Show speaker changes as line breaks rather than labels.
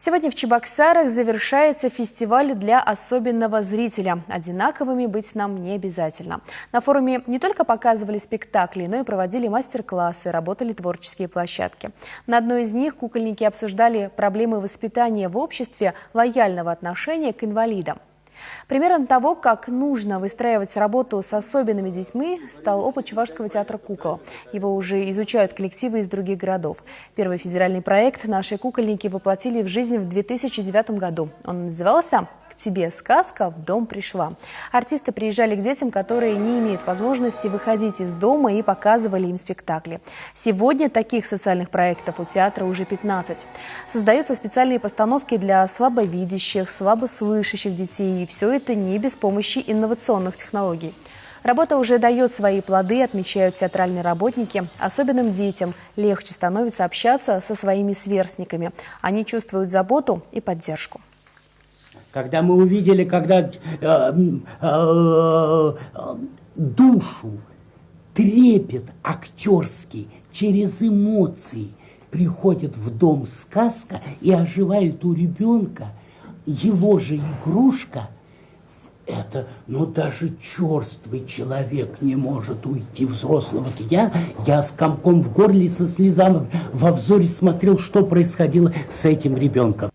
Сегодня в Чебоксарах завершается фестиваль для особенного зрителя. Одинаковыми быть нам не обязательно. На форуме не только показывали спектакли, но и проводили мастер-классы, работали творческие площадки. На одной из них кукольники обсуждали проблемы воспитания в обществе, лояльного отношения к инвалидам. Примером того, как нужно выстраивать работу с особенными детьми, стал опыт Чувашского театра кукол. Его уже изучают коллективы из других городов. Первый федеральный проект наши кукольники воплотили в жизнь в 2009 году. Он назывался «К тебе сказка в дом пришла». Артисты приезжали к детям, которые не имеют возможности выходить из дома, и показывали им спектакли. Сегодня таких социальных проектов у театра уже 15. Создаются специальные постановки для слабовидящих, слабослышащих детей. И все это не без помощи инновационных технологий. Работа уже дает свои плоды, отмечают театральные работники. Особенным детям легче становится общаться со своими сверстниками. Они чувствуют заботу и поддержку.
Когда мы увидели, душу, трепет актерский через эмоции приходит в дом сказка и оживает у ребенка его же игрушка, это, даже черствый человек не может уйти взрослого. Я с комком в горле, со слезами во взоре смотрел, что происходило с этим ребенком.